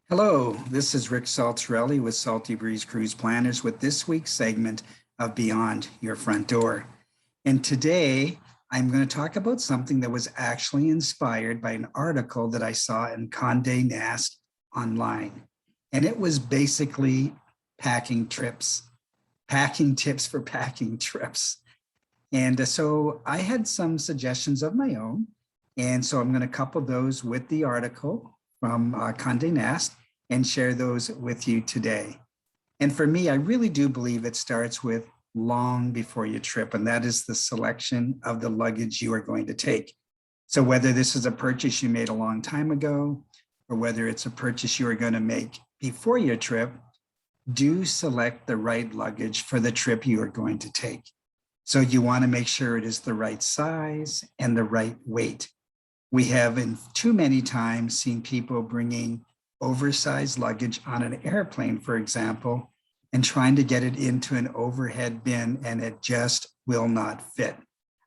Hello, this is Rick Saltarelli with Salty Breeze Cruise Planners with this week's segment of Beyond Your Front Door. And today I'm going to talk about something that was actually inspired by an article that I saw in Condé Nast online. And it was basically packing tips for packing trips. And so I had some suggestions of my own. And so I'm going to couple those with the article from Condé Nast and share those with you today. And for me, I really do believe it starts with long before your trip, and that is the selection of the luggage you are going to take. So whether this is a purchase you made a long time ago, or whether it's a purchase you are going to make before your trip, do select the right luggage for the trip you are going to take. So you want to make sure it is the right size and the right weight. We have in too many times seen people bringing oversized luggage on an airplane, for example, and trying to get it into an overhead bin, and it just will not fit.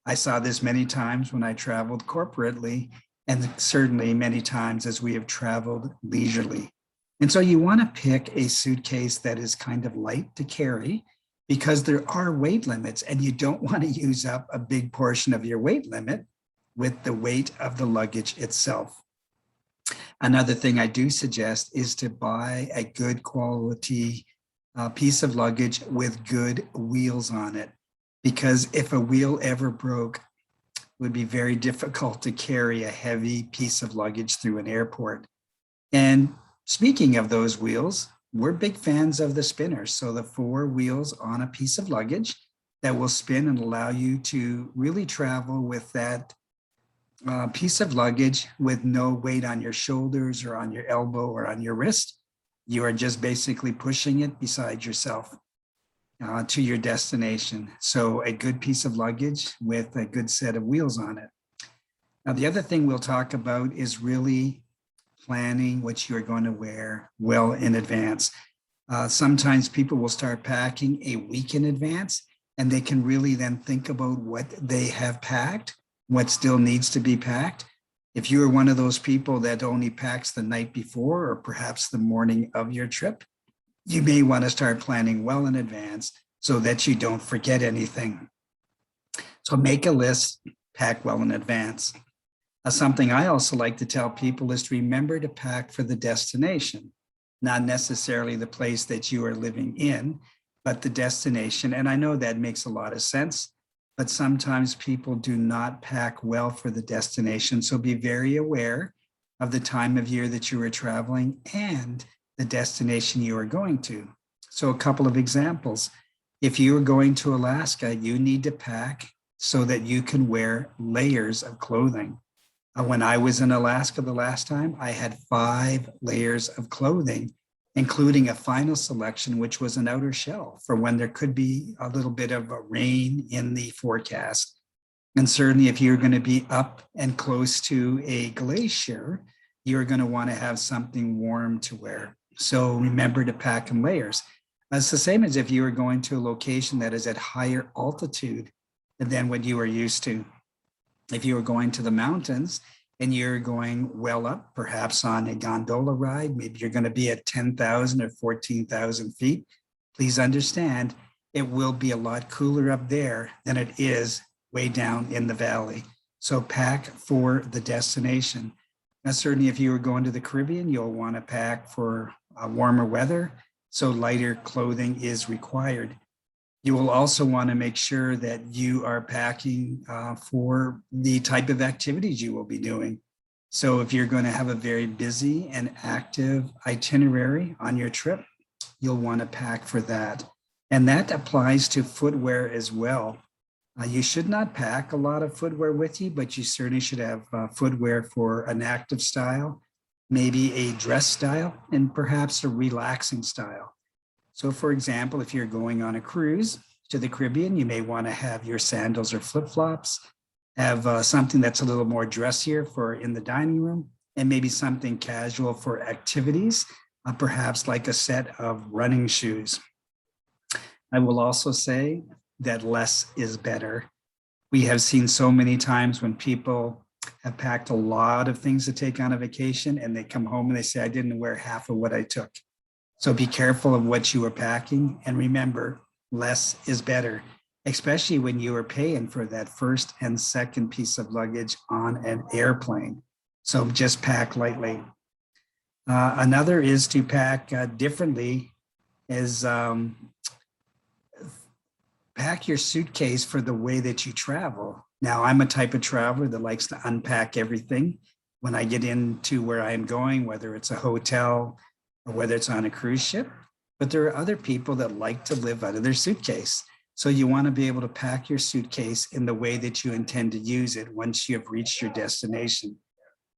I saw this many times when I traveled corporately, and certainly many times as we have traveled leisurely. And so you want to pick a suitcase that is kind of light to carry, because there are weight limits, and you don't want to use up a big portion of your weight limit with the weight of the luggage itself. Another thing I do suggest is to buy a good quality piece of luggage with good wheels on it, because if a wheel ever broke, it would be very difficult to carry a heavy piece of luggage through an airport. And speaking of those wheels, we're big fans of the spinners. So the 4 wheels on a piece of luggage that will spin and allow you to really travel with that piece of luggage with no weight on your shoulders or on your elbow or on your wrist. You are just basically pushing it beside yourself to your destination. So a good piece of luggage with a good set of wheels on it. Now, the other thing we'll talk about is really planning what you're going to wear well in advance. Sometimes people will start packing a week in advance, and they can really then think about what they have packed, what still needs to be packed. If you are one of those people that only packs the night before or perhaps the morning of your trip, you may want to start planning well in advance so that you don't forget anything. So make a list, pack well in advance. Something I also like to tell people is to remember to pack for the destination, not necessarily the place that you are living in, but the destination. And I know that makes a lot of sense, but sometimes people do not pack well for the destination. So be very aware of the time of year that you are traveling and the destination you are going to. So a couple of examples. If you are going to Alaska, you need to pack so that you can wear layers of clothing. When I was in Alaska the last time, I had 5 layers of clothing, including a final selection, which was an outer shell for when there could be a little bit of rain in the forecast. And certainly if you're going to be up and close to a glacier, you're going to want to have something warm to wear. So remember to pack in layers. It's the same as if you were going to a location that is at higher altitude than what you are used to. If you are going to the mountains and you're going well up, perhaps on a gondola ride, maybe you're going to be at 10,000 or 14,000 feet, please understand it will be a lot cooler up there than it is way down in the valley. So pack for the destination. Now, certainly if you are going to the Caribbean, you'll want to pack for warmer weather, so lighter clothing is required. You will also want to make sure that you are packing for the type of activities you will be doing. So if you're going to have a very busy and active itinerary on your trip, you'll want to pack for that. And that applies to footwear as well. You should not pack a lot of footwear with you, but you certainly should have footwear for an active style, maybe a dress style, and perhaps a relaxing style. So for example, if you're going on a cruise to the Caribbean, you may want to have your sandals or flip-flops, have something that's a little more dressier for in the dining room, and maybe something casual for activities, perhaps like a set of running shoes. I will also say that less is better. We have seen so many times when people have packed a lot of things to take on a vacation, and they come home and they say, I didn't wear half of what I took. So be careful of what you are packing. And remember, less is better, especially when you are paying for that first and second piece of luggage on an airplane. So just pack lightly. Another is to pack differently, is pack your suitcase for the way that you travel. Now, I'm a type of traveler that likes to unpack everything when I get into where I'm going, whether it's a hotel or whether it's on a cruise ship. But there are other people that like to live out of their suitcase. So you want to be able to pack your suitcase in the way that you intend to use it once you have reached your destination.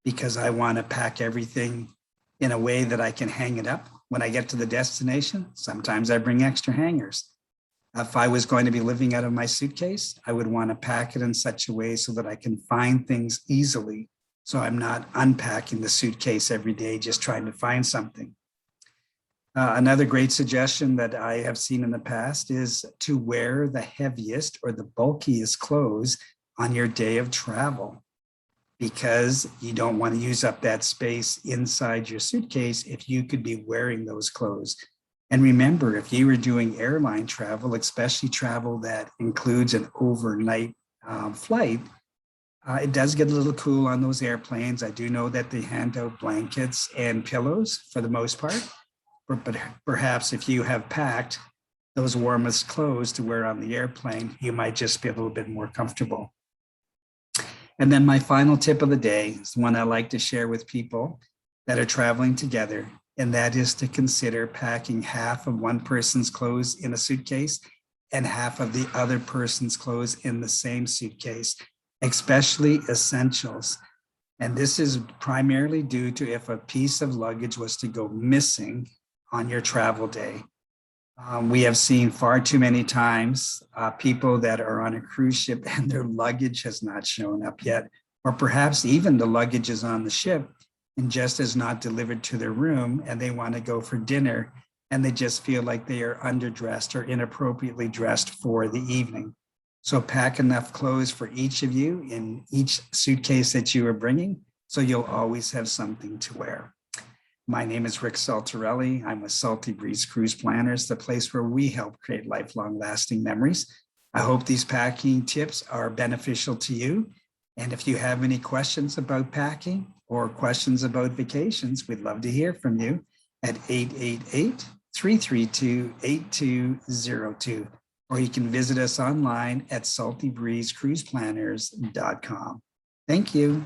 Because I want to pack everything in a way that I can hang it up when I get to the destination. Sometimes I bring extra hangers. If I was going to be living out of my suitcase, I would want to pack it in such a way so that I can find things easily. So I'm not unpacking the suitcase every day, just trying to find something. Another great suggestion that I have seen in the past is to wear the heaviest or the bulkiest clothes on your day of travel, because you don't want to use up that space inside your suitcase if you could be wearing those clothes. And remember, if you were doing airline travel, especially travel that includes an overnight flight, it does get a little cool on those airplanes. I do know that they hand out blankets and pillows for the most part, but perhaps if you have packed those warmest clothes to wear on the airplane, you might just be a little bit more comfortable. And then my final tip of the day is one I like to share with people that are traveling together, and that is to consider packing half of one person's clothes in a suitcase and half of the other person's clothes in the same suitcase, especially essentials. And this is primarily due to if a piece of luggage was to go missing on your travel day. We have seen far too many times people that are on a cruise ship and their luggage has not shown up yet, or perhaps even the luggage is on the ship and just is not delivered to their room, and they want to go for dinner and they just feel like they are underdressed or inappropriately dressed for the evening. So pack enough clothes for each of you in each suitcase that you are bringing, so you'll always have something to wear. My name is Rick Saltarelli. I'm with Salty Breeze Cruise Planners, the place where we help create lifelong lasting memories. I hope these packing tips are beneficial to you. And if you have any questions about packing or questions about vacations, we'd love to hear from you at 888-332-8202. Or you can visit us online at saltybreezecruiseplanners.com. Thank you.